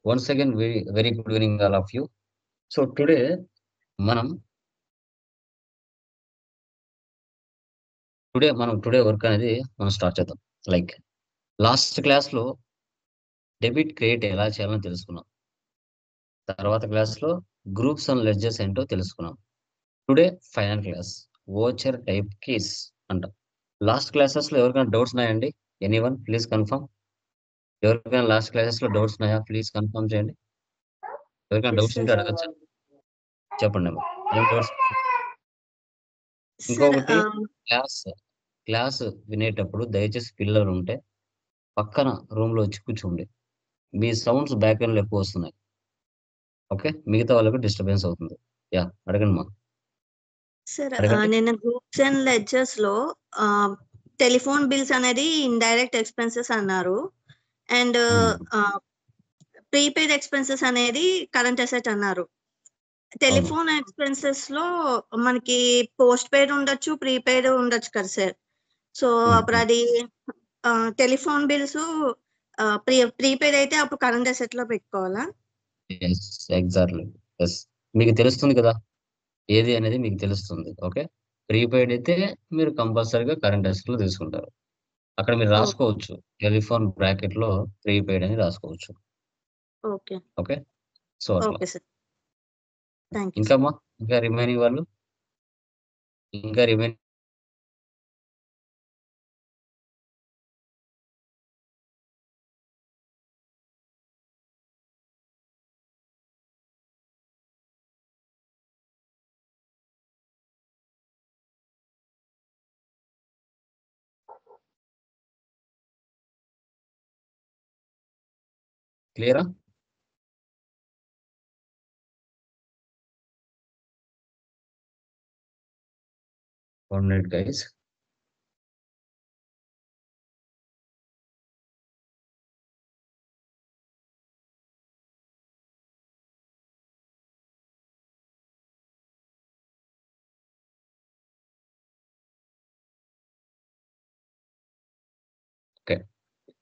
Once again, very good evening, all of you. So today, మనం today work అనేది మనం start చేద్దాం. Like last class లో debit credit ఎలా చేయాలో తెలుసుకున్నాం. తర్వాత క్లాస్ లో గ్రూప్స్ అండ్ లెడ్జర్స్ ఏంటో తెలుసుకున్నాం. Today final class voucher type keys అంట. లాస్ట్ క్లాసెస్ లో ఎవరికైనా డౌట్స్ ఉన్నాయండి? Anyone please confirm. ఎవరికైనా లాస్ట్ క్లాసెస్ లో డౌట్స్ ఉన్నాయా? ప్లీజ్ కన్ఫర్మ్ చేయండి. ఎవరికైనా డౌట్స్ ఉంటే అడగచ్చా? చెప్పండి అమ్మా. ఏం డౌట్స్? ఇంకొకటి, క్లాస్ వినేటప్పుడు దయచేసి పిల్లలు ఉంటే పక్కన రూమ్ లో వచ్చి కూర్చోండి. మీ సౌండ్స్ బ్యాక్గ్రౌండ్ లో ఎక్కువ వస్తున్నాయి. ఓకే, మిగతా వాళ్ళకి డిస్టర్బెన్స్ అవుతుంది. యా, అడగండి మా. సార్ అడగండి. నేను గ్రూప్స్ అండ్ లెడ్జర్స్ లో టెలిఫోన్ బిల్స్ అనేది ఇండైరెక్ట్ ఎక్స్పెన్సెస్ అన్నారు, అండ్ ప్రీపెయిడ్ ఎక్స్పెన్సెస్ అనేది కరెంట్ అసెట్ అన్నారు. టెలిఫోన్ ఎక్స్పెన్సెస్ లో మనకి పోస్ట్ పెయిడ్ ఉండొచ్చు, ప్రీపెయిడ్ ఉండొచ్చు కదా సార్. సో అప్పుడు అది టెలిఫోన్ బిల్స్ ప్రీపెయిడ్ అయితే అప్పుడు కరెంట్ అసెట్ లో పెట్టుకోవాలా? Exactly, yes. మీకు తెలుస్తుంది కదా ఏది అనేది, మీకు తెలుస్తుంది. ఓకే, ప్రీపెయిడ్ అయితే మీరు కంపల్సరీగా కరెంట్ అసెట్ లో తీసుకుంటారు. అక్కడ మీరు రాసుకోవచ్చు, టెలిఫోన్ బ్రాకెట్ లో ప్రీపెయిడ్ అని రాసుకోవచ్చు. ఓకే ఓకే, సో అట్లా. Okay sir, thank you. ఇంకా ఇంకా రిమైనింగ్ వాళ్ళు, ఇంకా రిమైనింగ్ క్లియరా? One minute, guys. Okay.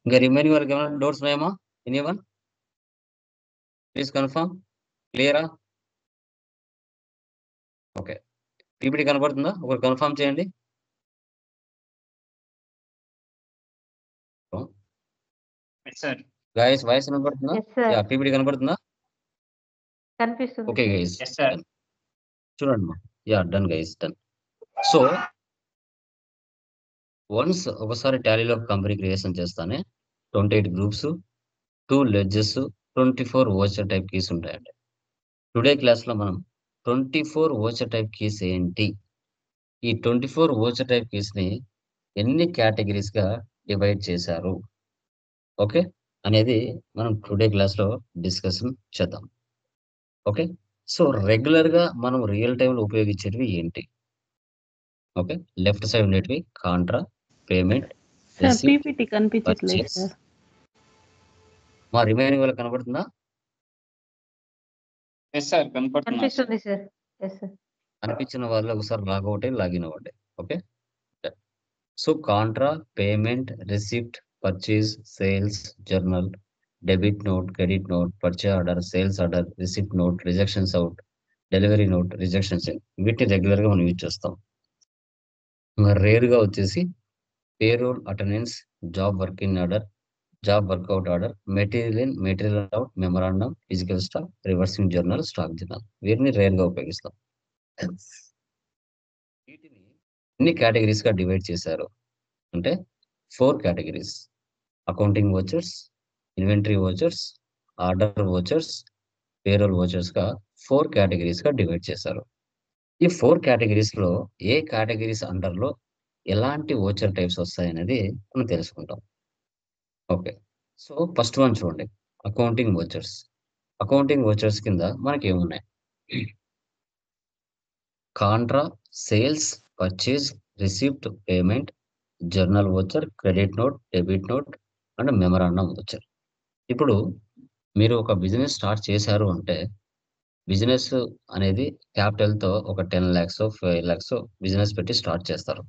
ఇంకా రిమైనింగ్ వాళ్ళకి ఏమైనా డౌట్స్ ఉన్నాయమ్మా? Anyone please confirm. క్లియరా? ఓకే, పీపీటీ కనపడుతుందా? ఒకరు కన్ఫర్మ్ చేయండి. గైస్ వాయిస్ కనపడుతుందా? యా, పీపీటీ కనపడుతుందా? కనిపిస్తుంది. ఓకే గైస్, చూడండి. Yeah, done guys, done. So once ఒకసారి టాలీలో కంపెనీ క్రియేషన్ చేస్తానే 28 groups, 2 ledgers, 24 voucher type keys ఉంటాయండి. టుడే క్లాస్ లో మనం 24 వోచర్ టైప్ కీస్ ఏంటి, ఈ 24 వోచర్ టైప్ కీస్ ని ఎన్ని కేటగిరీస్ గా డివైడ్ చేశారు, ఓకే అనేది మనం టుడే క్లాస్ లో డిస్కషన్ చేద్దాం. ఓకే, సో రెగ్యులర్ గా మనం రియల్ టైం లో ఉపయోగించేటివి ఏంటి? ఓకే, లెఫ్ట్ సైడ్ ఉండేటివి కాంట్రా, పేమెంట్, పీపీటీ కనిపించట్లేదు సార్. మా రిమైనింగ్ వాళ్ళకి కనబడుతుందా? కనిపిస్తుంది సార్. అనిపించిన వాళ్ళు ఒకసారి లాగౌట్ అయ్యి లాగిన్ అవ్వండి. Okay, so contra, payment, receipt, purchase, sales journal, debit note, credit note, purchase order, sales order, receipt note, rejections out, delivery note, rejections in, వీటిని రెగ్యులర్ గా మనం యూజ్ చేస్తాం. రేర్ గా వచ్చేసి payroll, attendance, job work in order, job work out order, material in, material out, memorandum, physical stock, reversing journal, stock journal, వీటిని rare గా ఉపయోగిస్తాం. వీటిని ఎన్ని కేటగిరీస్ గా డివైడ్ చేశారు అంటే 4 categories: accounting vouchers, inventory vouchers, order vouchers, payroll vouchers గా 4 categories గా డివైడ్ చేశారు. ఈ 4 కేటగిరీస్ లో ఏ కేటగిరీస్ అండర్ లో ఎలాంటి వోచర్ టైప్స్ వస్తాయనేది మనం తెలుసుకుంటాం. ఓకే, సో ఫస్ట్ వన్ చూడండి, అకౌంటింగ్ వోచర్స్. అకౌంటింగ్ వోచర్స్ కింద మనకి ఏమున్నాయి? Contra, sales, purchase, receipt, payment, journal voucher, credit note, debit note and memorandum voucher. ఇప్పుడు మీరు ఒక బిజినెస్ స్టార్ట్ చేశారు అంటే, బిజినెస్ అనేది క్యాపిటల్ తో ఒక 10 lakhs 5 lakhs బిజినెస్ పెట్టి స్టార్ట్ చేస్తారు.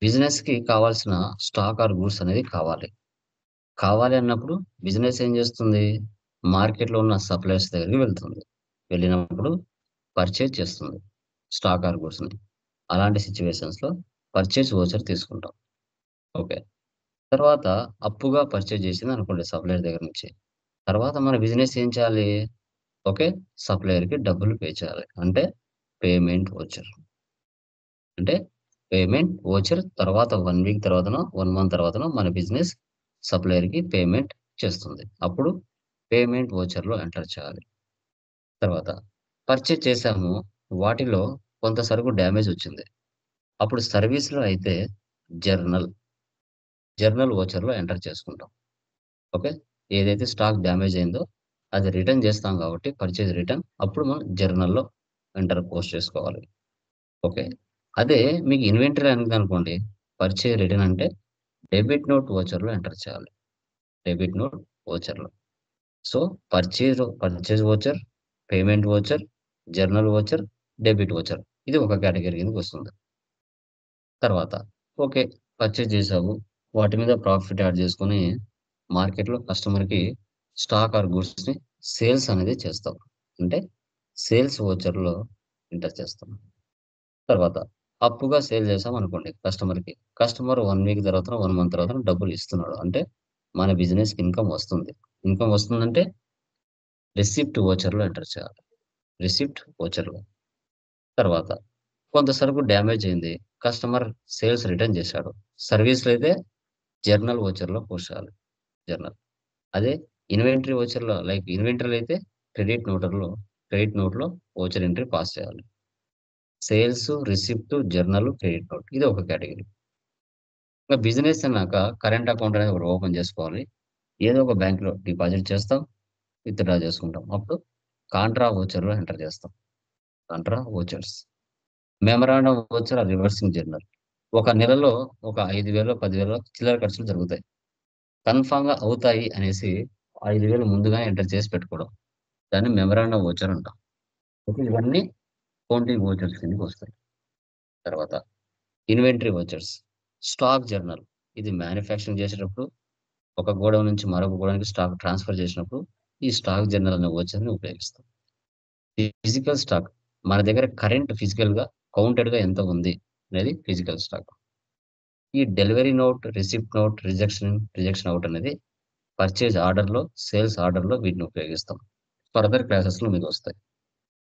బిజినెస్ కి కావాల్సిన స్టాక్ ఆర్ గూడ్స్ అనేది కావాలి అన్నప్పుడు బిజినెస్ ఏం చేస్తుంది? మార్కెట్‌లో ఉన్న సప్లయర్స్ దగ్గరికి వెళ్తుంది. వెళ్ళినప్పుడు పర్చేజ్ చేస్తుంది స్టాక్ ఆర్ గూడ్స్‌ని. అలాంటి సిట్యుయేషన్స్‌లో పర్చేజ్ వోచర్ తీసుకుంటాం. ఓకే. తర్వాత అప్పుగా పర్చేజ్ చేసిందనుకోండి సప్లయర్ దగ్గర నుంచి. తర్వాత మన బిజినెస్ ఏం చేయాలి? ఓకే. సప్లయర్‌కి డబ్బులు పే చేయాలి. అంటే పేమెంట్ వోచర్. అంటే పేమెంట్ వోచర్ తర్వాత 1 వీక్ తర్వాతనో, 1 మంత్ తర్వాతనో మన బిజినెస్ సప్లయర్‌కి పేమెంట్ చేస్తుంది. అప్పుడు పేమెంట్ వోచర్‌లో ఎంటర్ చేయాలి. తర్వాత పర్చేజ్ చేసాము. వాటిలో కొంత సరుకు డ్యామేజ్ వచ్చింది. అప్పుడు సర్వీస్‌లో అయితే జర్నల్, జర్నల్ వోచర్‌లో ఎంటర్ చేసుకుంటాం. ఓకే. ఏదైతే స్టాక్ డ్యామేజ్ అయిందో అది రిటర్న్ చేస్తాం కాబట్టి పర్చేజ్ రిటర్న్ అప్పుడు మనం జర్నల్‌లో పోస్ట్ చేసుకోవాలి. ఓకే. అదే మీకు ఇన్వెంటరీ అయిందనుకోండి పర్చేజ్ రిటర్న్ అంటే డెబిట్ నోట్ వోచర్‌లో ఎంటర్ చేయాలి. డెబిట్ నోట్ వోచర్‌లో. So, purchase voucher, payment voucher, journal voucher, debit voucher. ఇది ఒక కేటగరీ కిందకొస్తుంది. తర్వాత ఓకే. పర్చేజ్ చేసావు. వాటి మీద ప్రాఫిట్ యాడ్ చేసుకొని మార్కెట్‌లో కస్టమర్‌కి స్టాక్ ఆర్ గూడ్స్‌ని సేల్స్ అనేది చేస్తాం. అంటే సేల్స్ వోచర్‌లో ఎంటర్ చేస్తాం. తర్వాత అప్పుగా సేల్ చేసామనుకోండి కస్టమర్‌కి. కస్టమర్ 1 వీక్ తర్వాతనో, 1 మంత్ తర్వాతనో డబ్బులు ఇస్తున్నాడు. అంటే మన బిజినెస్‌కి ఇన్‌కమ్ వస్తుంది. ఇన్‌కమ్ వస్తుందంటే రిసిప్ట్ వోచర్‌లో ఎంటర్ చేయాలి. రిసిప్ట్ వోచర్‌లో. తర్వాత కొంత సరుకు డ్యామేజ్ అయింది. కస్టమర్ సేల్స్ రిటర్న్ చేశాడు. సర్వీస్‌లో అయితే జర్నల్ వోచర్‌లో పోస్ట్ చేయాలి. జర్నల్. అదే ఇన్వెంటరీ వోచర్‌లో లైక్ ఇన్వెంటరీలో అయితే క్రెడిట్ నోట్‌లో వోచర్ ఎంట్రీ పాస్ చేయాలి. Sales, receipt, journal, credit note. ఇది ఒక కేటగరీ. ఇంక బిజినెస్ అన్నాక కరెంట్ అకౌంట్ అనేది ఒకటి ఓపెన్ చేసుకోవాలి. ఏదో ఒక బ్యాంక్‌లో డిపాజిట్ చేస్తాం. విత్‌డ్రా చేసుకుంటాం. అప్పుడు కాంట్రా వోచర్‌లో ఎంటర్ చేస్తాం. Contra vouchers. Memorandum voucher or reversing journal. ఒక నెలలో ఒక 5,000 10,000 చిల్లర ఖర్చులు జరుగుతాయి. కన్ఫర్మ్‌గా అవుతాయి అనేసి 5,000 ముందుగానే ఎంటర్ చేసి పెట్టుకోవడం. దాన్ని మెమరాండం వోచర్ అంటాం. ఓకే. ఇవన్నీ అకౌంటింగ్ వోచర్స్ కిందకొస్తాయి. తర్వాత ఇన్వెంటరీ వోచర్స్, స్టాక్ జర్నల్. ఇది మ్యానుఫ్యాక్చరింగ్ చేసేటప్పుడు ఒక గోడౌన్ నుంచి మరొక గోడౌన్‌కి స్టాక్ ట్రాన్స్‌ఫర్ చేసినప్పుడు ఈ స్టాక్ జర్నల్ అనే వోచర్‌ని ఉపయోగిస్తాం. ఫిజికల్ స్టాక్ మన దగ్గర కరెంట్ ఫిజికల్‌గా కౌంటెడ్‌గా ఎంత ఉంది అనేది ఫిజికల్ స్టాక్. ఈ delivery note, receipt note, rejection out అనేది పర్చేజ్ ఆర్డర్‌లో, సేల్స్ ఆర్డర్‌లో వీటిని ఉపయోగిస్తాం. ఫర్దర్ క్లాసెస్‌లో మీకొస్తాయి.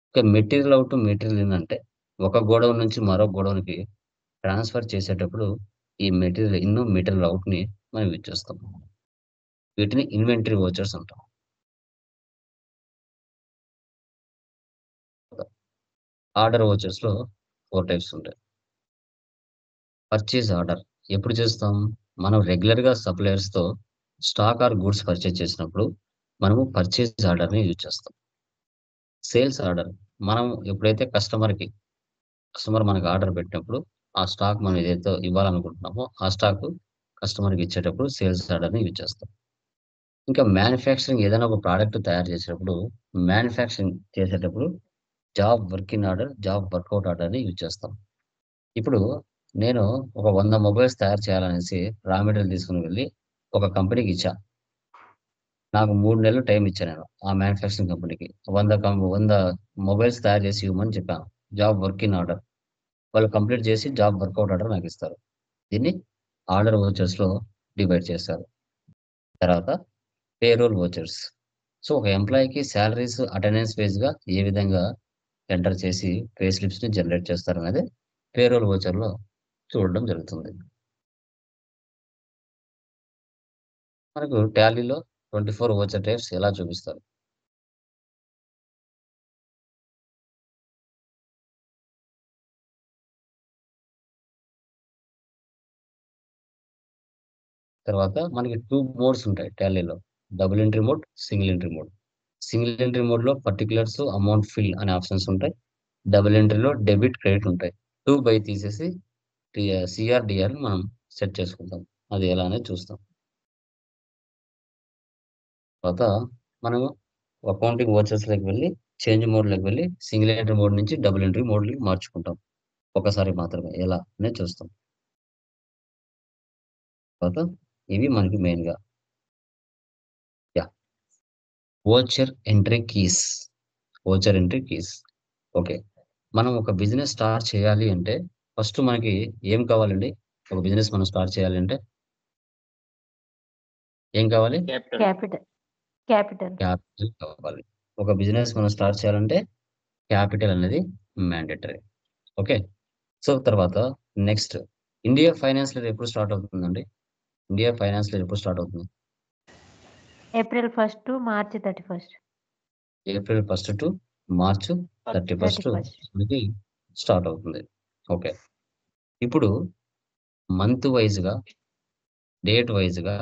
ఇక మెటీరియల్ ఔట్, మెటీరియల్ ఇన్ అంటే ఒక గోడౌన్ నుంచి మరో గోడౌన్‌కి ట్రాన్స్‌ఫర్ చేసేటప్పుడు ఈ మెటీరియల్ ఇన్, మెటీరియల్ ఔట్‌ని మనం యూజ్ చేస్తాం. వీటిని ఇన్వెంటరీ వోచర్స్ అంటాం. ఆర్డర్ వోచర్స్‌లో 4 టైప్స్ ఉంటాయి. పర్చేజ్ ఆర్డర్ ఎప్పుడు చేస్తాం? మనం రెగ్యులర్‌గా సప్లయర్స్‌తో స్టాక్ ఆర్ గూడ్స్ పర్చేజ్ చేసినప్పుడు మనము పర్చేజ్ ఆర్డర్‌ని యూజ్ చేస్తాం. సేల్స్ ఆర్డర్ మనం ఎప్పుడైతే కస్టమర్ మనకు ఆర్డర్ పెట్టినప్పుడు ఆ స్టాక్ మనం ఏదైతే ఇవ్వాలనుకుంటున్నామో ఆ స్టాక్ కస్టమర్‌కి ఇచ్చేటప్పుడు సేల్స్ ఆర్డర్‌ని యూజ్ చేస్తాం. ఇంకా మ్యానుఫ్యాక్చరింగ్ ఏదైనా ఒక ప్రొడక్ట్ తయారు చేసేటప్పుడు మ్యానుఫ్యాక్చరింగ్ చేసేటప్పుడు job work in order, job work out ఆర్డర్‌ని యూజ్ చేస్తాం. ఇప్పుడు నేను ఒక 100 మొబైల్స్ తయారు చేయాలనేసి రా మెటీరియల్ తీసుకొని వెళ్లి ఒక కంపెనీకి ఇచ్చా. నాకు 3 నెలలు టైమ్ ఇచ్చా నేను. ఆ మ్యానుఫ్యాక్చరింగ్ కంపెనీకి. 100 మొబైల్స్ తయారు చేసి ఇవ్వమని చెప్పాను. Job work in order. వాళ్ళు కంప్లీట్ చేసి జాబ్ వర్కౌట్ ఆర్డర్ నాకిస్తారు. దీన్ని ఆర్డర్ వోచర్స్‌లో డివైడ్ చేశారు. తర్వాత పేరోల్ వోచర్స్. సో, ఒక ఎంప్లాయీకి సాలరీస్, అటెండెన్స్ బేస్‌గా ఏ విధంగా ఎంటర్ చేసి పే స్లిప్స్‌ని జనరేట్ చేస్తారనేది పేరోల్ వోచర్‌లో చూడడం జరుగుతుంది. మనకు టాలీలో 24 వోచర్ టైప్స్ ఎలా చూపిస్తారు. తర్వాత మనకి 2 మోడ్స్ ఉంటాయి టాలీలో. Double entry mode, single entry mode. Single entry మోడ్‌లో పర్టిక్యులర్స్, అమౌంట్ ఫిల్ అనే ఆప్షన్స్ ఉంటాయి. డబుల్ ఎంట్రీలో డెబిట్, క్రెడిట్ ఉంటాయి. 2 బై తీసేసి సీఆర్, డీఆర్‌ని మనం సెట్ చేసుకుంటాం. అది ఎలా అనేది చూస్తాం. తర్వాత మనము అకౌంటింగ్ వోచర్స్‌లోకి వెళ్లి, చేంజ్ మోడ్‌లోకి వెళ్లి, సింగిల్ ఎంట్రీ మోడ్ నుంచి డబుల్ ఎంట్రీ మోడ్‌కి మార్చుకుంటాం. ఒకసారి మాత్రమే ఎలా అనేది చూస్తాం. తర్వాత ఇవి మనకి మెయిన్‌గా. Yeah! Voucher entry keys. Voucher entry keys. Okay. మనం ఒక బిజినెస్ స్టార్ట్ చేయాలి అంటే ఫస్ట్ మనకి ఏం కావాలండి? ఒక బిజినెస్ మనం స్టార్ట్ చేయాలి అంటే ఏం కావాలి? క్యాపిటల్. క్యాపిటల్. క్యాపిటల్ కావాలి. ఒక బిజినెస్ మనం స్టార్ట్ చేయాలంటే క్యాపిటల్ అనేది మ్యాండేటరీ. ఓకే. సో తర్వాత నెక్స్ట్ ఇండియా ఫైనాన్స్ ఇయర్ ఎప్పుడు స్టార్ట్ అవుతుందండి? ఇండియా ఫైనాన్స్ ఇయర్ ఎప్పుడు స్టార్ట్ అవుతుంది? April 1 to March 31. April 1 to March 31 మనకి స్టార్ట్ అవుతుంది. ఓకే. ఇప్పుడు మంత్ వైజ్‌గా, డేట్ వైజ్‌గా,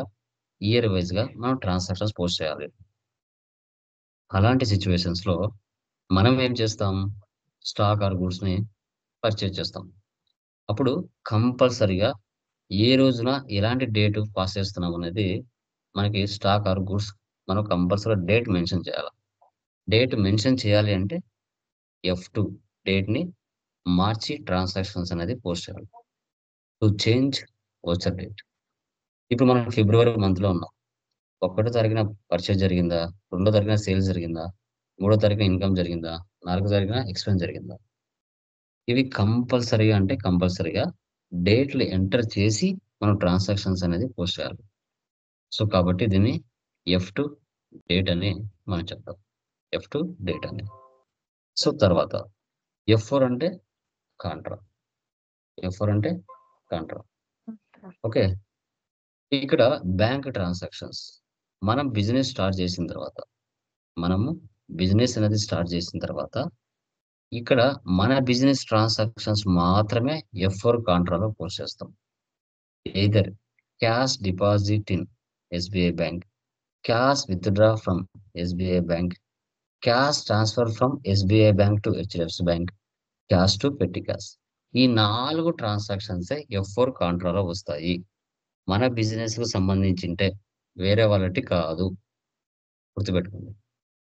ఇయర్ వైజ్‌గా మనం ట్రాన్సాక్షన్స్ పోస్ట్ చేయాలి. అలాంటి సిట్యుయేషన్స్‌లో మనం ఏం చేస్తాం? స్టాక్ ఆర్ గూడ్స్‌ని పర్చేజ్ చేస్తాం. అప్పుడు కంపల్సరీగా ఏ రోజున ఎలాంటి డేట్ పాస్ చేస్తున్నాం అనేది మనకి స్టాక్ ఆర్ గూడ్స్ మనం కంపల్సరీగా డేట్ మెన్షన్ చేయాలి. డేట్ మెన్షన్ చేయాలి అంటే F2 డేట్‌ని మార్చి ట్రాన్సాక్షన్స్ అనేది పోస్ట్ చేయాలి. To change voucher date. ఇప్పుడు మనం ఫిబ్రవరి మంత్‌లో ఉన్నాం. 1 తారీఖున పర్చేజ్ జరిగిందా? 2 తారీఖున సేల్స్ జరిగిందా? 3 తారీఖున ఇన్‌కమ్ జరిగిందా? 4 తారీఖున ఎక్స్‌పెన్స్ జరిగిందా? ఇవి కంపల్సరీగా అంటే కంపల్సరీగా డేట్‌లు ఎంటర్ చేసి మనం ట్రాన్సాక్షన్స్ అనేది పోస్ట్ చేయాలి. సో, కాబట్టి దీన్ని F2 డేట్ అని మనం చెప్తాం. F2 డేట్ అని. సో, తర్వాత F4 అంటే కాంట్రా. F4 అంటే కాంట్రా. ఓకే. ఇక్కడ బ్యాంక్ ట్రాన్సాక్షన్స్. మనం బిజినెస్ స్టార్ట్ చేసిన తర్వాత, మనము బిజినెస్ అనేది స్టార్ట్ చేసిన తర్వాత, ఇక్కడ మన బిజినెస్ ట్రాన్సాక్షన్స్ మాత్రమే F4 కాంట్రాలో పోస్ట్ చేస్తాం. Either cash deposit in SBI bank, cash withdraw from SBI bank, cash transfer from SBI bank to HDFC bank, cash to పెట్టి క్యాష్. ఈ 4 ట్రాన్సాక్షన్సే F4 కాంట్రాలో వస్తాయి. మన బిజినెస్‌కు సంబంధించింటే వేరే వాళ్ళటి కాదు. గుర్తుపెట్టుకోండి.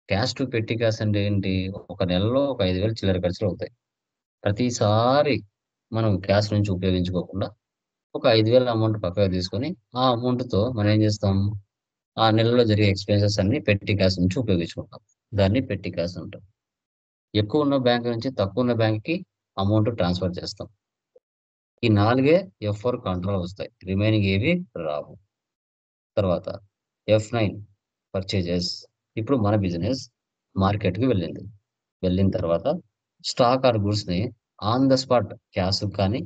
క్యాష్ టు పెట్టి క్యాష్ అంటే ఏంటి? ఒక నెలలో ఒక 5,000 చిల్లర ఖర్చులవుతాయి. ప్రతిసారి మనం క్యాష్ నుంచి ఉపయోగించుకోకుండా ఒక 5,000 అమౌంట్ పక్కకు తీసుకొని, ఆ అమౌంట్‌తో మనం ఏం చేస్తాం? ఆ నెలలో జరిగే ఎక్స్‌పెన్సెస్ అన్నీ పెట్టి క్యాష్ నుంచి ఉపయోగించుకుంటాం. దాన్ని పెట్టి క్యాష్ అంటాం. ఎక్కువ ఉన్న బ్యాంక్ నుంచి తక్కువ ఉన్న బ్యాంక్‌కి అమౌంట్ ట్రాన్స్‌ఫర్ చేస్తాం. ఈ 4 F4 కాంట్రాలో వస్తాయి. రిమైనింగ్ ఏవి రావు. తర్వాత F9 పర్చేజెస్. ఇప్పుడు మన బిజినెస్ మార్కెట్‌కి వెళ్ళింది. వెళ్ళిన తర్వాత స్టాక్ ఆర్ గూడ్స్‌ని ఆన్ ద స్పాట్ క్యాష్‌కి కానీ,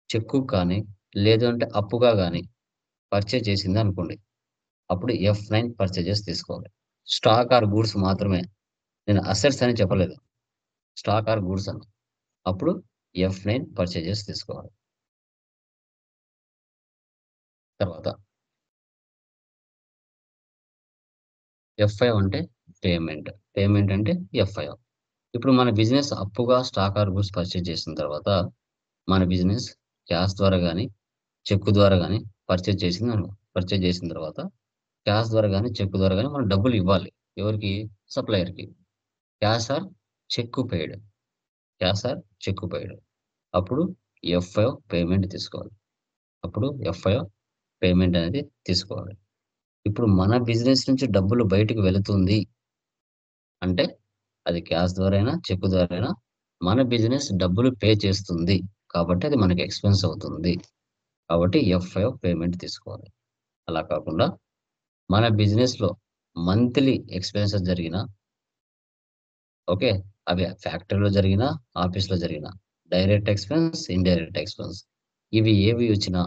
చెక్కుకి కానీ, లేదు అంటే అప్పుగా గానీ పర్చేజ్ చేసిందనుకోండి. అప్పుడు F9 పర్చేజెస్ తీసుకోవాలి. స్టాక్ ఆర్ గూడ్స్ మాత్రమే. నేను అసెట్స్ అని చెప్పలేదు. స్టాక్ ఆర్ గూడ్స్ అని. అప్పుడు F9 పర్చేజెస్ తీసుకోవాలి. తర్వాత F5 అంటే పేమెంట్. పేమెంట్ అంటే F5. ఇప్పుడు మన బిజినెస్ అప్పుగా స్టాక్ ఆర్ గూడ్స్ పర్చేజ్ చేసిన తర్వాత, మన బిజినెస్ క్యాష్ ద్వారా గానీ, చెక్కు ద్వారా గానీ పర్చేజ్ చేసిన తర్వాత, క్యాష్ ద్వారా గానీ, చెక్కు ద్వారా గానీ మనం డబ్బులు ఇవ్వాలి. ఎవరికి? సప్లయర్‌కి. Cash or cheque paid. Cash or cheque paid. అప్పుడు F5 పేమెంట్ తీసుకోవాలి. అప్పుడు F5 పేమెంట్ అనేది తీసుకోవాలి. ఇప్పుడు మన బిజినెస్ నుంచి డబ్బులు బయటికి వెళుతుంది అంటే, అది క్యాష్ ద్వారా అయినా, చెక్కు ద్వారా అయినా మన బిజినెస్ డబ్బులు పే చేస్తుంది. కాబట్టి అది మనకి ఎక్స్‌పెన్స్ అవుతుంది. కాబట్టి F5 పేమెంట్ తీసుకోవాలి. అలా కాకుండా మన బిజినెస్‌లో మంత్లీ ఎక్స్‌పెన్సెస్ జరిగినా ఓకే. అవి ఫ్యాక్టరీలో జరిగినా, ఆఫీస్‌లో జరిగినా డైరెక్ట్ ఎక్స్‌పెన్స్, ఇండైరెక్ట్ ఎక్స్‌పెన్స్. ఇవి ఏవి వచ్చినా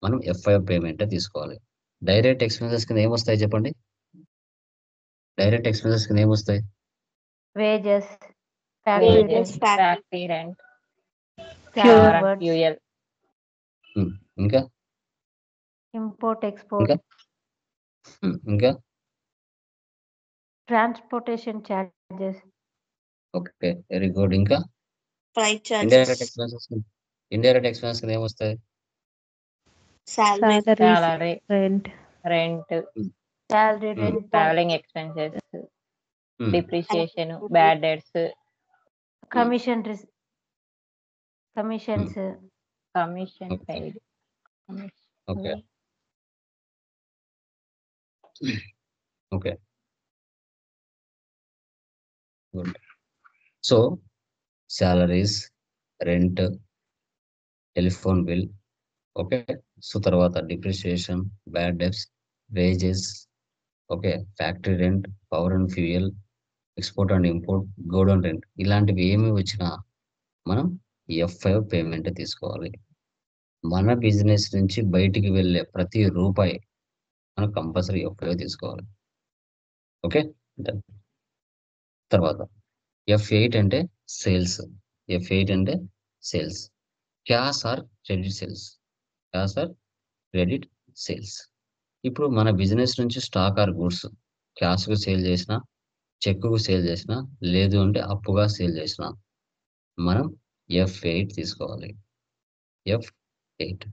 మనం F5 పేమెంటే తీసుకోవాలి. డైరెక్ట్ ఎక్స్‌పెన్సెస్ కింద ఏమొస్తాయి చెప్పండి? డైరెక్ట్ ఎక్స్‌పెన్సెస్ కింద ఏమొస్తాయి? Wages, Wages, factory factory rent, rent, fuel, ఇంకా? ఇంపోర్ట్, ఇంకా? ఎక్స్‌పోర్ట్, ఇంకా? Transportation charges, okay. Very good. ఇంకా? flight indirect charges, expenses indirect expense కింద ఏమొస్తాయి? salary, salary, rent, hmm. Salary, hmm. Rent, travelling expenses, hmm. Depreciation, bad debts, commission hmm. Commissions, commission okay. Paid. Okay. Okay. Good. So salaries, rent, telephone bill, okay. So తర్వాత depreciation, bad debts, wages, okay, factory rent, power and fuel, export and import, godown rent, ఇలాంటివి ఏమి వచ్చినా మనం F5 payment తీసుకోవాలి. మన business నుంచి బయటికి వెళ్ళే ప్రతి రూపాయి మనం కంపల్సరీ F5 తీసుకోవాలి. ఓకే. Done. తర్వాత F8 అంటే సేల్స్. F8 అంటే sales. Cash or credit sales. Cash or credit sales. ఇప్పుడు మన బిజినెస్ నుంచి స్టాక్ ఆర్ గూడ్స్ క్యాష్కు సేల్ చేసినా, చెక్కుకు సేల్ చేసినా, లేదు అంటే అప్పుగా సేల్ చేసినా మనం F8 తీసుకోవాలి. F8.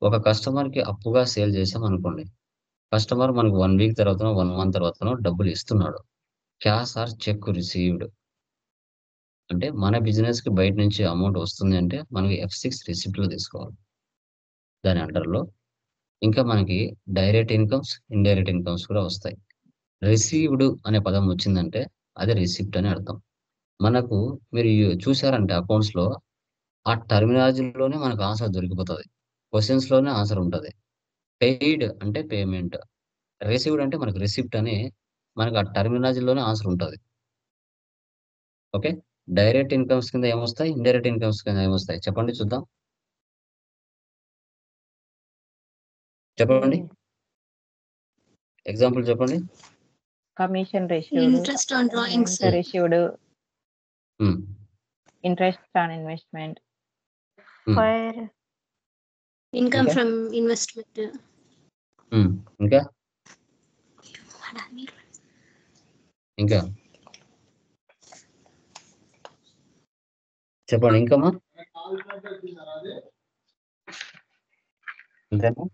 ఒక కస్టమర్కి అప్పుగా సేల్ చేసాం అనుకోండి, కస్టమర్ మనకు 1 వీక్ తర్వాతనో 1 మంత్ తర్వాతనో డబ్బులు ఇస్తున్నాడు. క్యాష్ ఆర్ చెక్ రిసీవ్డ్ అంటే మన బిజినెస్కి బయట నుంచి అమౌంట్ వస్తుంది అంటే మనకి F6 రిసిప్ట్లో తీసుకోవాలి. దాని అండర్లో ఇంకా మనకి డైరెక్ట్ ఇన్కమ్స్, ఇండైరెక్ట్ ఇన్కమ్స్ కూడా వస్తాయి. రిసీవ్డ్ అనే పదం వచ్చిందంటే అది రిసిప్ట్ అని అర్థం. మనకు మీరు చూసారంటే అకౌంట్స్లో ఆ టర్మినాలజీలోనే మనకు ఆన్సర్ దొరికిపోతుంది. క్వశ్చన్స్లోనే ఆన్సర్ ఉంటుంది. పెయిడ్ అంటే పేమెంట్, రిసీవ్డ్ అంటే మనకు రిసిప్ట్ అని మనకు ఆ టర్మినాలజీలోనే ఆన్సర్ ఉంటుంది. ఓకే. డైరెక్ట్ ఇన్కమ్స్ కింద ఏమొస్తాయి, ఇండైరెక్ట్ ఇన్కమ్స్ కింద ఏమొస్తాయి చెప్పండి చూద్దాం. చెప్పండి, ఎగ్జాంపుల్ చెప్పండి. Commission received, interest on drawings, rent received, um, interest on investment, fire, income ఇంకా? From investment. ఇంకా ఇంకా చెప్పండి ఇంకమ్మా. అంతేనా?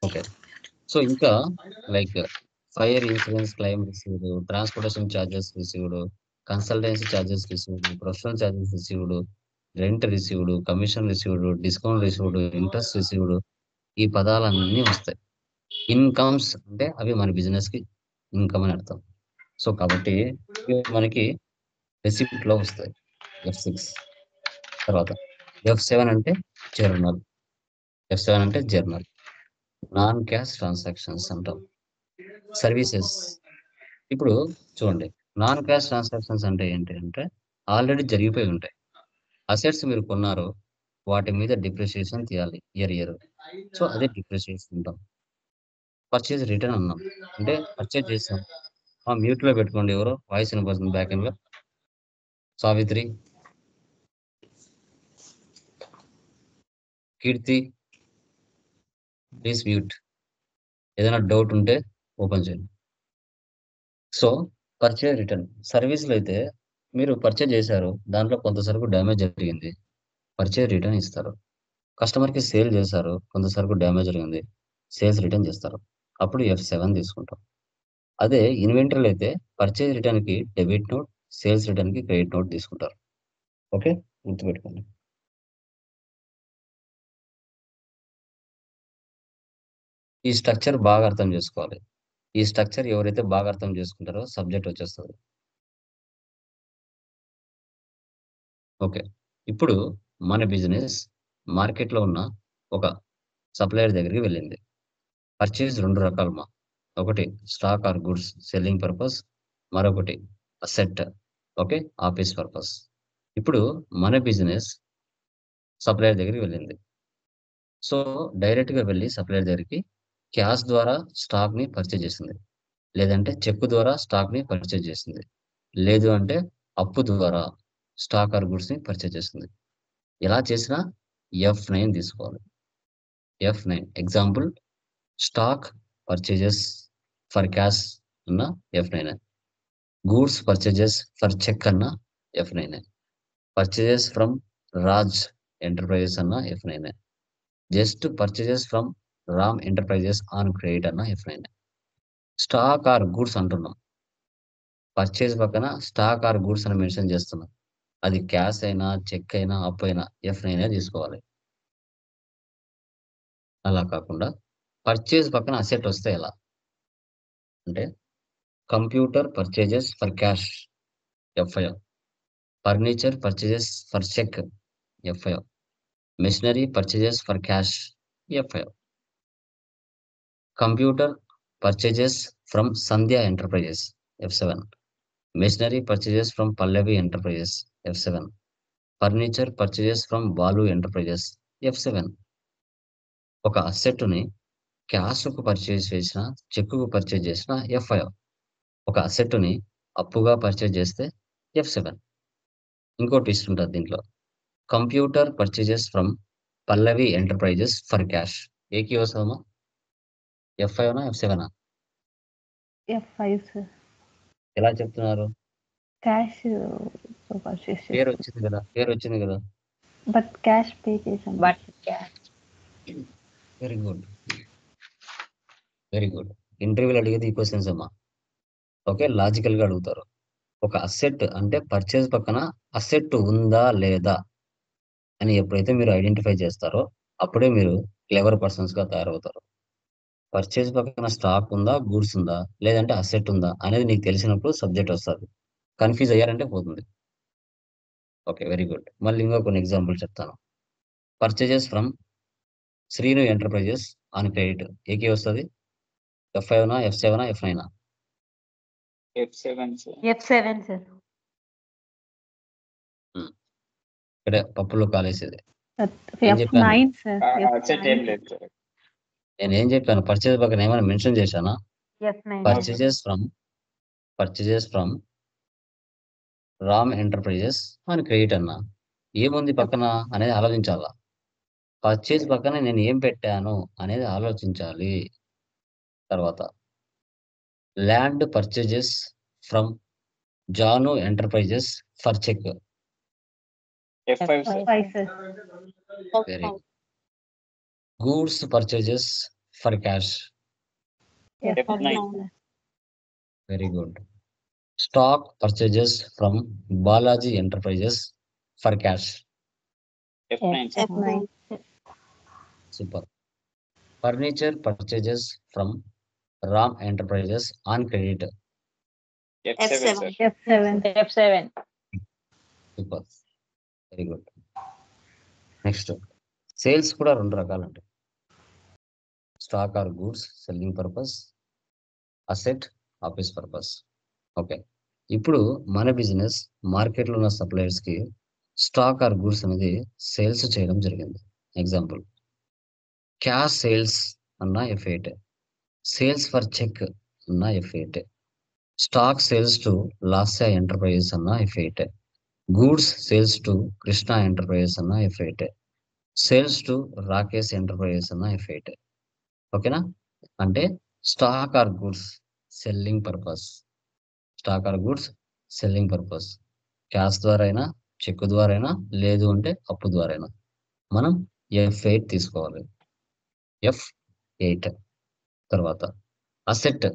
ఓకే. సో ఇంకా like fire insurance claim received, transportation charges received, consultancy charges received, professional charges received, rent received, commission received, discount received, interest received, ఈ పదాలన్నీ వస్తాయి. ఇన్కమ్స్ అంటే అవి మన బిజినెస్ కి ఇన్కమ్ అని అర్థం. సో కాబట్టి ఇవి మనకి రెసిప్ట్ లో వస్తాయి. F6. తర్వాత F7 అంటే జర్నల్. F7 అంటే జర్నల్. నాన్ క్యాష్ ట్రాన్సాక్షన్స్ అంటాం. సర్వీసెస్. ఇప్పుడు చూడండి, నాన్ క్యాష్ ట్రాన్సాక్షన్స్ అంటే ఏంటి అంటే ఆల్రెడీ జరిగిపోయి ఉంటాయి. అసెట్స్ మీరు కొన్నారు, వాటి మీద డిప్రిసియేషన్ తీయాలి ఇయర్. సో అదే డిప్రిసియేషన్ అంటాం. పర్చేజ్ రిటర్న్ అన్నాం అంటే పర్చేజ్ చేసాం. మ్యూట్ లో పెట్టుకోండి, ఎవరో వాయిస్ వినపడుతుంది బ్యాక్ ఎండ్ లో. సావిత్రి, కీర్తి, ప్లీజ్ మ్యూట్. ఏదైనా డౌట్ ఉంటే ఓపెన్ చేయండి. So purchase return. సర్వీస్లో అయితే మీరు పర్చేజ్ చేశారు, దాంట్లో కొంత సరుకు డ్యామేజ్ జరిగింది, పర్చేజ్ రిటర్న్ ఇస్తారు. కస్టమర్కి సేల్ చేశారు, కొంత సరుకు డ్యామేజ్ జరిగింది, సేల్స్ రిటర్న్ చేస్తారు. అప్పుడు F7 తీసుకుంటాం. అదే ఇన్వెంటరీలో అయితే పర్చేజ్ రిటర్న్కి డెబిట్ నోట్, సేల్స్ రిటర్న్కి క్రెడిట్ నోట్ తీసుకుంటారు. ఓకే, గుర్తుపెట్టుకోండి. ఈ స్ట్రక్చర్ బాగా అర్థం చేసుకోవాలి. ఈ స్ట్రక్చర్ ఎవరైతే బాగా అర్థం చేసుకుంటారో సబ్జెక్ట్ వచ్చేస్తుంది. ఓకే. ఇప్పుడు మన బిజినెస్ మార్కెట్లో ఉన్న ఒక సప్లయర్ దగ్గరికి వెళ్ళింది. పర్చేజ్ 2 రకాలమా. ఒకటి stock or goods selling purpose, మరొకటి అసెట్, ఓకే, ఆఫీస్ పర్పస్. ఇప్పుడు మన బిజినెస్ సప్లయర్ దగ్గరికి వెళ్ళింది. సో డైరెక్ట్గా వెళ్ళి సప్లయర్ దగ్గరికి క్యాష్ ద్వారా స్టాక్ని పర్చేజ్ చేసింది, లేదంటే చెక్ ద్వారా స్టాక్ని పర్చేజ్ చేసింది, లేదు అంటే అప్పు ద్వారా స్టాక్ ఆర్ గుడ్స్ని పర్చేజ్ చేసింది. ఎలా చేసినా F9 తీసుకోవాలి. F9 example, stock purchases for cash అన్న F9, goods purchases for check అన్న F9, purchases from Raj enterprises అన్న F9, just purchases from Ram enterprises on credit అన్న F9. స్టాక్ ఆర్ గూడ్స్ అంటున్నాం, పర్చేజ్ పక్కన స్టాక్ ఆర్ గూడ్స్ అని mention చేస్తున్నాం, అది cash అయినా చెక్ అయినా అప్పు అయినా F9 తీసుకోవాలి. అలా కాకుండా పర్చేజ్ పక్కన అసెట్ వస్తే ఎలా అంటే computer purchases for cash FIO. Furniture purchases for cheque FIO. Machinery purchases for cash FIO. Computer purchases from Sandhya enterprises F7. Machinery purchases from Pallavi enterprises F7. Furniture purchases from Balu enterprises F7. ఒక అసెట్ని క్యాష్కు purchase చేసిన చెక్కుకు purchase చేసిన FIO. ఒక అసెట్ని అప్పుగా purchase చేస్తే F7. ఇంకో twist ఉంటుంది దీంట్లో. Computer purchases from Pallavi enterprises for cash ఏకి వస్తుందమ్మా? FIOనా F7ఆ? F5 sir. ఎలా చెప్తున్నారు? క్యాష్ పర్చేస్ పేరు వచ్చింది కదా. బట్ క్యాష్ పే చేసాం. But cash. Very good. ఇంటర్వ్యూలో అడిగేది ఈ క్వశ్చన్స్ అమ్మా. ఓకే, లాజికల్ గా అడుగుతారు. ఒక అసెట్ అంటే పర్చేజ్ పక్కన అసెట్ ఉందా లేదా అని ఎప్పుడైతే మీరు ఐడెంటిఫై చేస్తారో అప్పుడే మీరు క్లెవర్ పర్సన్స్ గా తయారవుతారు. పర్చేజ్ పక్కన స్టాక్ ఉందా, గూడ్స్ ఉందా, లేదంటే అసెట్ ఉందా అనేది నీకు తెలిసినప్పుడు సబ్జెక్ట్ వస్తుంది. కన్ఫ్యూజ్ అయ్యారంటే పోతుంది. Okay, very good. మళ్ళీ ఇంకా కొన్ని ఎగ్జాంపుల్ చెప్తాను. Purchases from Srinu enterprises on credit ఏకి వస్తుంది? F5నా F7నా F9నా? F7 sir. F7 sir. ఇక్కడే పప్పులో కాలేసేది. F9 sir. అసెట్ ఏం లేదు సార్. నేను ఏం చెప్పాను? పర్చేజ్ పక్కన ఏమైనా మెన్షన్ చేశానా? F9. Purchases from Ram enterprises అని క్రెడిట్ అన్నా. ఏముంది పక్కన అనేది ఆలోచించాలా. పర్చేజ్ పక్కన నేను ఏం పెట్టాను అనేది ఆలోచించాలి. తర్వాత land purchases from Janu enterprises for cheque F5 sir. Very goods purchases for cash F9. Very good. Stock purchases from Balaji enterprises for cash F9 sir. F9. Super. Furniture purchases from Ram enterprises on credit F7 sir. F7. Super, very good. Next sales కూడా 2 రకాలండి. Stock or goods selling purpose, asset office purpose. Okay, ఇప్పుడు మన business మార్కెట్లో ఉన్న suppliers కి stock or goods అనేది sales చేయడం జరిగింది. ఎగ్జాంపుల్, క్యాష్ సేల్స్ అన్న F8, సేల్స్ ఫర్ చెక్ అన్న F8, stock sales to Lasya enterprises అన్న F8, goods sales to Krishna enterprises అన్న F8, sales to Rakesh enterprises అన్న F8. ఓకేనా? అంటే stock or goods selling purpose, stock or goods selling purpose. Cash ద్వారా అయినా, check ద్వారా అయినా, లేదు అంటే అప్పు ద్వారా అయినా మనం F8 తీసుకోవాలి. F8 తర్వాత asset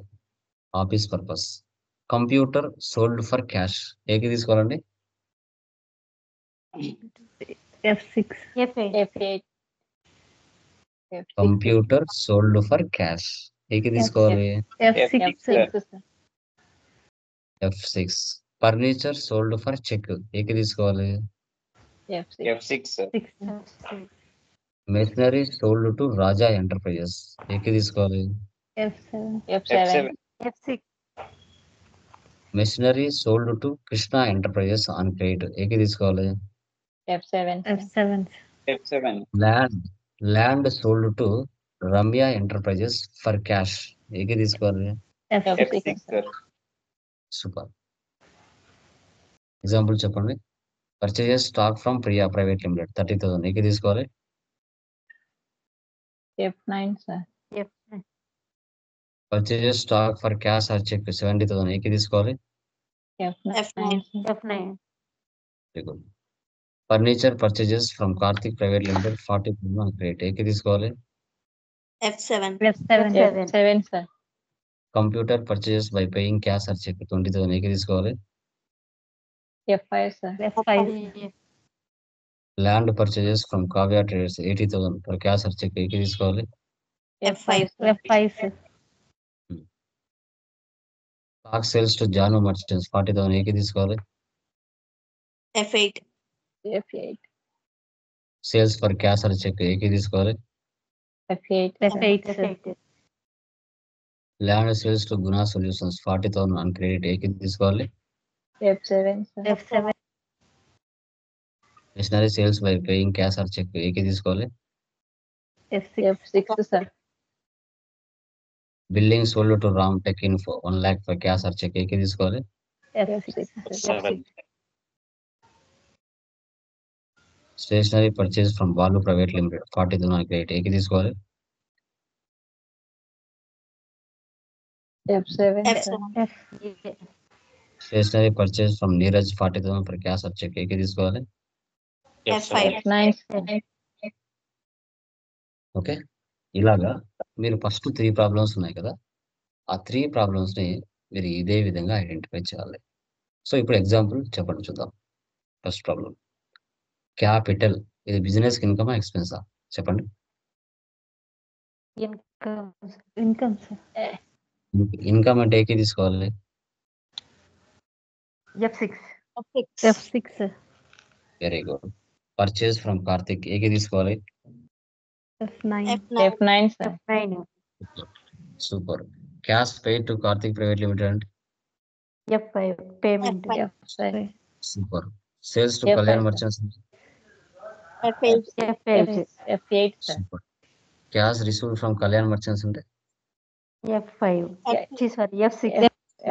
office purpose, computer sold for cash ఏకి తీసుకోవాలండి? F6. F8. Computer sold for cash ఏకి తీసుకోవాలి? F6 sir. F6. Furniture sold for cheque ఏకి తీసుకోవాలి? F6 sir. Machinery sold to Raja enterprises ఏకి తీసుకోవాలి? F7. F6. Machinery sold to Krishna enterprises on credit ఏకి తీసుకోవాలి? F7. Land sold to Ramya enterprises for cash ఏకి తీసుకోవాలి? F6 sir. సూపర్. ఎగ్జాంపుల్ చెప్పండి. Purchases stock from Priya private limited 30,000 ఏకి తీసుకోవాలి? F9 sir. F9. Purchases stock for cash or cheque 70,000 ఏకి తీసుకోవాలి? F9. Very good. Furniture purchases from Karthik private limited 40,000 on credit ఏకి తీసుకోవాలి? F7. F7. Sir. Computer purchases by paying cash or cheque 20,000 ఏకి తీసుకోవాలి? F5 sir. Land purchases from Kavya traders 80,000 for cash or cheque ఏకి తీసుకోవాలి? F5. F5 sir. Stock sales to Janu merchants 40,000 ఏకి తీసుకోవాలి. F8. F8. Sales for cash or cheque ఏకి తీసుకోవాలి. F8. F8. Land sales to Guna solutions 40,000 on credit ఏకి తీసుకోవాలి. F7, sir. F7. Machinery sales by paying cash or cheque ఏకి తీసుకోవాలి. F6, sir. Building sold to Ram tech info 1 lakh for cash or cheque ఏకి తీసుకోవాలి. F6, sir. 7. Stationery purchase from Balu private limited 40,000 on credit ఏకి తీసుకోవాలి. F7, sir. F7. Stationery purchase from Neeraj 40,000 for cash or cheque ఏకి తీసుకోవాలి. F5. F9, sir. Okay, ఇలాగా మీరు first 3 problems ఉన్నాయి కదా, ఆ 3 ప్రాబ్లమ్స్ ని మీరు ఇదే విధంగా ఐడెంటిఫై చేయాలి. సో ఇప్పుడు ఎగ్జాంపుల్ చెప్పండి చూద్దాం. ఫస్ట్ ప్రాబ్లం, క్యాపిటల్ ఇది బిజినెస్ ఇన్కమా ఎక్స్పెన్సా చెప్పండి. Income, sir. ఇన్కమ్ అంటే ఏకి తీసుకోవాలి. F6. F6. sir. Very good. Purchase from Karthik ఏకి తీసుకోవాలి. F9. F9, sir. F9. Super. Cash paid to Karthik private limited. F5. Payment. F5. F5. Super. Sales to F5, Kalyan sir. Merchants. F8. F8. F8, sir. Super. Cash received from Kalyan merchants అంటే F5. Sorry, F6.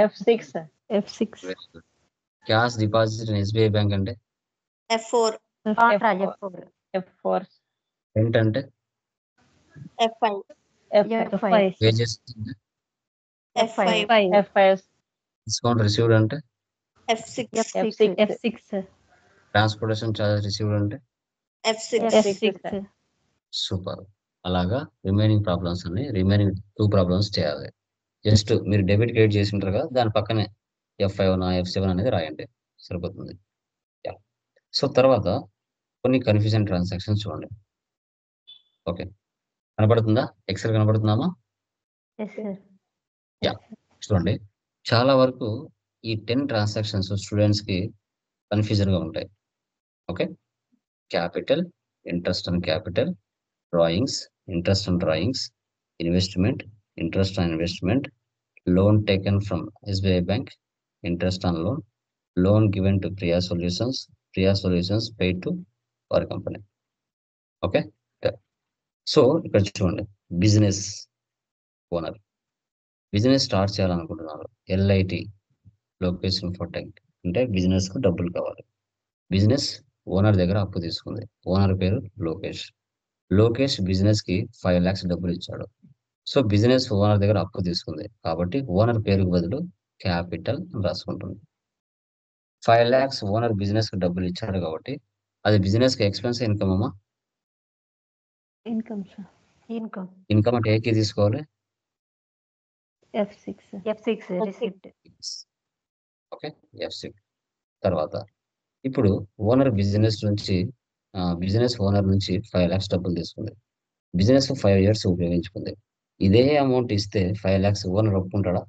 F6, sir. F6. Very good. Cash deposit in SBI bank అంటే F4. F4. F4, rent అంటే F5. F5. Wages F5. F5, discount received అంటే F6. F6. Transportation charges received అంటే F6. F6. Super. అలాగా remaining problems అన్ని remaining 2 problems చేయాలి. Just మీరు debit credit చేసి ఉంటారు కదా, దాని పక్కనే F5 F7 అనేది రాయండి, సరిపోతుంది. సో తర్వాత కొన్ని కన్ఫ్యూజన్ ట్రాన్సాక్షన్స్ చూడండి. ఓకే, కనపడుతుందా? ఎక్సెల్ కనపడుతుందామా? Yes, sir. చూడండి, చాలా వరకు ఈ 10 ట్రాన్సాక్షన్స్ స్టూడెంట్స్ కి కన్ఫ్యూజన్ గా ఉంటాయి. Okay, capital, interest on capital, drawings, interest on drawings, investment, interest on investment, loan taken from SBI bank, interest on loan, loan given to Priya solutions paid to our company. Okay, so ఇక్కడ చూడండి, business owner business start చేయాలనుకుంటున్నారు. LIT Lokesh Infotech అంటే business కు డబ్బులు కావాలి. Business owner దగ్గర అప్పు తీసుకుంది. ఓనర్ పేరు లోకేష్ బిజినెస్ కి 5 lakhs డబ్బులు ఇచ్చాడు. సో బిజినెస్ ఓనర్ దగ్గర అప్పు తీసుకుంది కాబట్టి ఓనర్ పేరుకు బదులు క్యాపిటల్ అని రాసుకుంటుంది. 5 lakhs ఓనర్ బిజినెస్ కి డబ్బులు ఇచ్చాడు కాబట్టి అది బిజినెస్ కి ఎక్స్పెన్స్ ఇన్కమ్ అమ్మా. Income, sir. Income. ఇన్కమ్ అంటే ఏకి తీసుకోవాలి. F6. F6. Receipt. Okay, F6. తర్వాత ఇప్పుడు ఓనర్ బిజినెస్ ఓనర్ నుంచి 5 lakhs డబ్బులు తీసుకుంది. బిజినెస్ 5 years ఉపయోగించుకుంది. ఇదే అమౌంట్ ఇస్తే 5 lakhs ఓనర్ ఒప్పుకుంటాడా?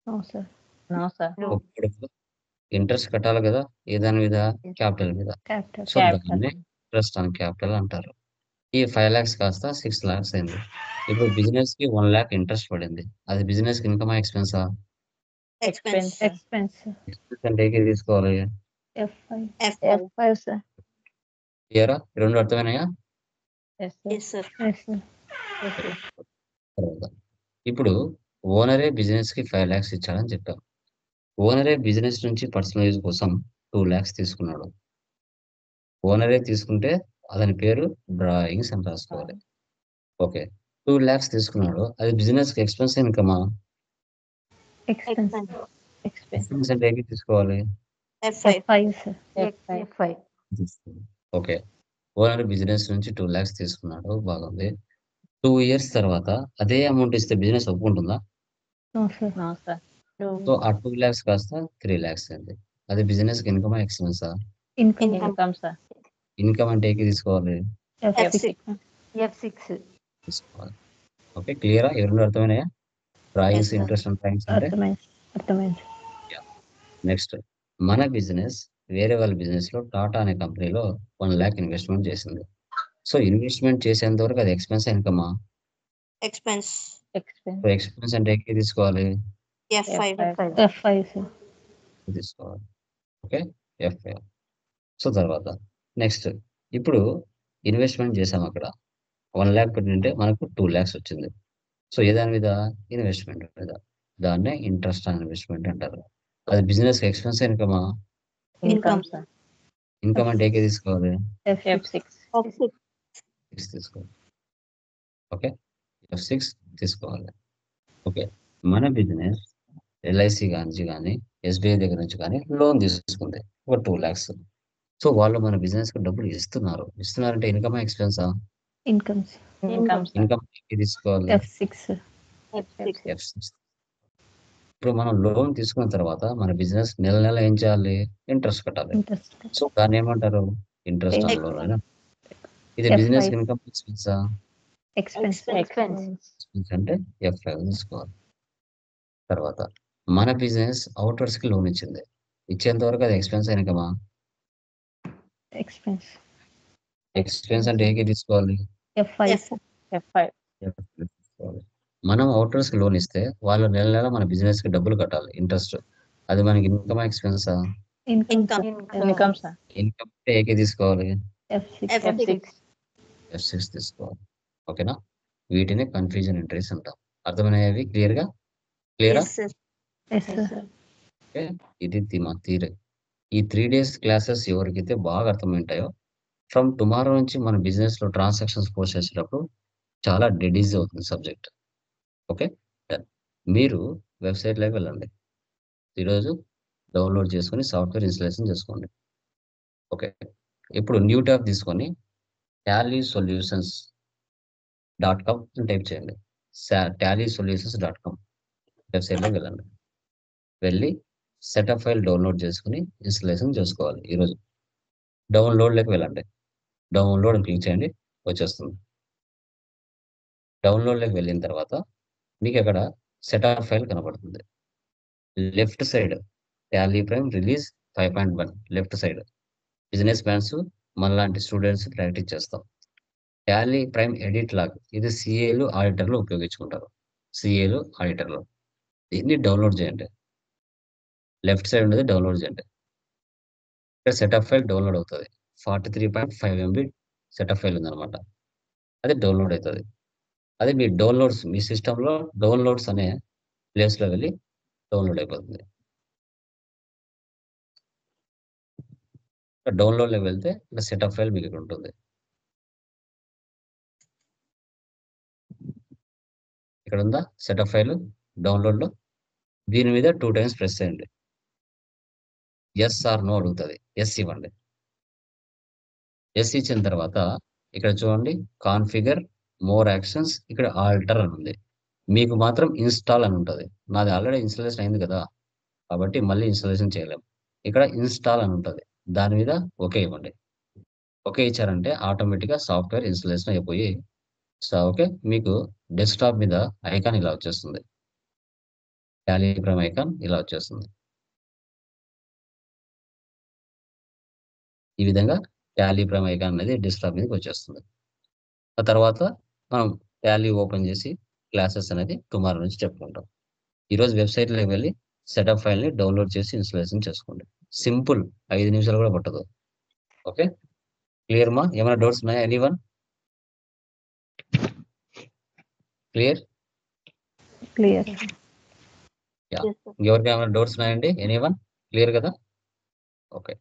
No, sir. No, sir. ఒప్పుకోడు. ఇంట్రెస్ట్ కట్టాలి కదా, ఏ దాని మీద? క్యాపిటల్ మీద. Capital. సో దాన్ని ఇంట్రెస్ట్ ఆన్ క్యాపిటల్ అంటారు. ఈ 5 lakhs కాస్త 6 lakhs అయింది. ఇప్పుడు బిజినెస్ కి 1 lakh ఇంట్రెస్ట్ పడింది. అది బిజినెస్ కి ఇన్కమా ఎక్స్పెన్సా? Expense. Expense. ఎక్స్పెన్స్ అంటే ఏకి తీసుకోవాలి. F5. F5. F5, sir. క్లియరా? రెండు అర్థమైనాయా? Yes, sir. Yes, sir. Yes, sir. తర్వాత ఇప్పుడు ఓనరే బిజినెస్ కి 5 lakhs ఇచ్చాడని చెప్పాం. ఓనరే బిజినెస్ నుంచి పర్సనల్ యూజ్ కోసం 2 lakhs తీసుకున్నాడు. ఓనరే తీసుకుంటే అతని పేరు డ్రాయింగ్స్ అని రాసుకోవాలి. ఓకే, 2 lakhs తీసుకున్నాడు. అది బిజినెస్ కి ఎక్స్పెన్స్ ఇన్కమా? Expense. Expense. ఎక్స్పెన్స్ అంటే ఏకి తీసుకోవాలి. F5. F5, sir. F5. F5. Okay, owner business నుంచి 2 lakhs తీసుకున్నాడు, బాగుంది. 2 years తర్వాత అదే అమౌంట్ ఇస్తే బిజినెస్ ఒప్పుకుంటుందా? No, sir. No, sir. So ఆ 2 lakhs కాస్త 3 lakhs అయింది. అది బిజినెస్ కి ఇన్కమా ఎక్స్పెన్సా? Income. Income, sir. ఇన్కమ్ అంటే ఏకి తీసుకోవాలి. F6. F6. తీసుకోవాలి. ఓకే, క్లియరా? ఈ రెండు అర్థమైనాయా? Drawings, Yes, sir. Interest and drawings అంటే Arthumai. అర్థమైంది. నెక్స్ట్ మన బిజినెస్ వేరే వాళ్ళ బిజినెస్ లో టాటా అనే కంపెనీలో 1 lakh ఇన్వెస్ట్మెంట్ చేసింది. సో ఇన్వెస్ట్మెంట్ చేసేంత వరకు అది ఎక్స్పెన్స్ ఇన్కమా? ఎక్స్పెన్స్. ఎక్స్పెన్స్ సో ఎక్స్పెన్స్ అంటే ఏ తీసుకోవాలి? F5. F5 sir. తీసుకోవాలి. Okay, F5. సో తర్వాత నెక్స్ట్ ఇప్పుడు ఇన్వెస్ట్మెంట్ చేసాం అక్కడ 1 lakh పెట్టింటే మనకు 2 lakhs వచ్చింది. సో ఏ దాని మీద? ఇన్వెస్ట్మెంట్ మీద. దాన్నే ఇంట్రెస్ట్ ఆన్ ఇన్వెస్ట్మెంట్ అంటారు. అది బిజినెస్ ఎక్స్పెన్స్ ఇన్కమా? Income sir. ఇన్కమ్ అంటే ఏ తీసుకోవాలి? F6 F6. 6 తీసుకోవాలి. ఓకే, F6 తీసుకోవాలి. ఓకే, మన బిజినెస్ ఎల్ఐసి నుంచి కానీ ఎస్బీఐ దగ్గర నుంచి కానీ లోన్ తీసుకుంది ఒక 2 lakhs. సో వాళ్ళు మన బిజినెస్ కి డబ్బులు ఇస్తున్నారంటే ఇన్కమ్ ఎక్స్పెన్సా? Income sir. ఇన్కమ్ తీసుకోవాలి. F6 F6. ఇప్పుడు మనం లోన్ తీసుకున్న తర్వాత మన బిజినెస్ నెల నెల ఏం చేయాలి? ఇంట్రెస్ట్ కట్టాలి. ఇంట్రెస్ట్ సో దాన్ని ఏమంటారు? ఇంట్రెస్ట్ ఆన్ లోన్ అయినా. ఇది F5. బిజినెస్ ఇన్కమ్ ఎక్స్పెన్సా? ఎక్స్పెన్స్ ఎక్స్పెన్స్ అంటే F5 తీసుకోవాలి. తర్వాత మన బిజినెస్ అవుటర్స్ కి లోన్ ఇచ్చింది. ఇచ్చేంత వరకు అది ఎక్స్పెన్స్ ఇన్కమా? ఎక్స్పెన్స్ ఎక్స్పెన్స్ అంటే ఏకి తీసుకోవాలి? F5 తీసుకోవాలి. మనం అవుటర్స్ కి లోన్ ఇస్తే వాళ్ళు నెల నెల మన బిజినెస్ కి డబ్బులు కట్టాలి ఇంట్రెస్ట్. అది మనకి ఇన్కమ్ ఎక్స్పెన్సా? Income sir. ఇన్కమ్ అంటే ఏకి తీసుకోవాలి? F6 F6 తీసుకోవాలి. ఓకేనా? వీటిని కన్ఫ్యూజన్ ఎంట్రీస్ అంటాం. అర్థమయ్యేవి క్లియరా? Yes, sir. Yes sir. Okay, ఇది మా థియరీ. ఈ 3 days క్లాసెస్ ఎవరికైతే బాగా అర్థమైంటాయో ఫ్రమ్ టుమారో నుంచి మన బిజినెస్ లో ట్రాన్సాక్షన్స్ పోస్ట్ చేసేటప్పుడు చాలా డెడ్ ఈజీ అవుతుంది సబ్జెక్ట్. Okay, done. మీరు వెబ్సైట్ లోకి వెళ్ళండి. ఈరోజు డౌన్లోడ్ చేసుకొని సాఫ్ట్వేర్ ఇన్స్టాలేషన్ చేసుకోండి. ఓకే, ఇప్పుడు న్యూ ట్యాబ్ తీసుకొని tallysolutions.com అని టైప్ చేయండి. tallysolutions.com వెబ్సైట్లోకి వెళ్ళండి. వెళ్ళి సెటప్ ఫైల్ డౌన్లోడ్ చేసుకుని ఇన్స్టాలేషన్ చేసుకోవాలి. ఈరోజు డౌన్లోడ్లోకి వెళ్ళండి. డౌన్లోడ్ క్లిక్ చేయండి, వచ్చేస్తుంది. డౌన్లోడ్లోకి వెళ్ళిన తర్వాత మీకు అక్కడ సెటప్ ఫైల్ కనబడుతుంది. Left side Tally prime release 5.1 left side business mans మనలాంటి స్టూడెంట్స్ ప్రాక్టీస్ చేస్తాం. టాలీ ప్రైమ్ ఎడిట్ లాగ్ ఇది సిఏలు ఆడిటర్లు ఉపయోగించుకుంటారు. సిఏలు ఆడిటర్లు దీన్ని డౌన్లోడ్ చేయండి. లెఫ్ట్ సైడ్ ఉన్నది డౌన్లోడ్ చేయండి. ఇక్కడ సెటప్ ఫైల్ డౌన్లోడ్ అవుతుంది. 43.5 MB సెటప్ ఫైల్ ఉందన్నమాట. అది డౌన్లోడ్ అవుతుంది. అది మీ డౌన్లోడ్స్ మీ సిస్టంలో డౌన్లోడ్స్ అనే ప్లేస్లో వెళ్ళి డౌన్లోడ్ అయిపోతుంది. డౌన్లోడ్లోకి వెళ్తే ఇక్కడ సెటప్ ఫైల్ మీకు ఇక్కడ ఉంటుంది. ఇక్కడ ఉందా సెటప్ ఫైల్ డౌన్లోడ్లో? దీని మీద 2 times ప్రెస్ చేయండి. ఎస్ ఆర్ నో అడుగుతుంది. ఎస్ ఇవ్వండి. ఎస్ ఇచ్చిన తర్వాత ఇక్కడ చూడండి కాన్ఫిగర్ మోర్ యాక్షన్స్, ఇక్కడ ఆల్టర్ అని ఉంది. మీకు మాత్రం ఇన్స్టాల్ అని ఉంటుంది. నాది ఆల్రెడీ ఇన్స్టాలేషన్ అయింది కదా, కాబట్టి మళ్ళీ ఇన్స్టాలేషన్ చేయలేము. ఇక్కడ ఇన్స్టాల్ అని ఉంటుంది. దాని మీద ఓకే ఇవ్వండి. ఓకే ఇచ్చారంటే ఆటోమేటిక్గా సాఫ్ట్వేర్ ఇన్స్టాలేషన్ అయిపోయి ఓకే మీకు డెస్క్టాప్ మీద ఐకాన్ ఇలా వచ్చేస్తుంది. టాలీ ప్రైమ్ ఐకాన్ ఇలా వచ్చేస్తుంది. ఈ విధంగా టాలీ ప్రైమ్ ఐకాన్ అనేది డెస్క్టాప్ మీదకి వచ్చేస్తుంది. ఆ తర్వాత మనం టాలీ ఓపెన్ చేసి క్లాసెస్ అనేది టుమారో నుంచి చెప్పుకుంటాం. ఈరోజు వెబ్సైట్లోకి వెళ్ళి సెటప్ ఫైల్ని డౌన్లోడ్ చేసి ఇన్స్టాలేషన్ చేసుకోండి. సింపుల్, 5 నిమిషాలు కూడా పట్టదు. ఓకే, క్లియర్ మా? ఏమైనా డౌట్స్ ఉన్నాయా? ఎనీవన్? క్లియర్? క్లియర్. ఎవరికి ఏమైనా డౌట్స్ ఉన్నాయండి? ఎనీవన్? క్లియర్ కదా? ఓకే.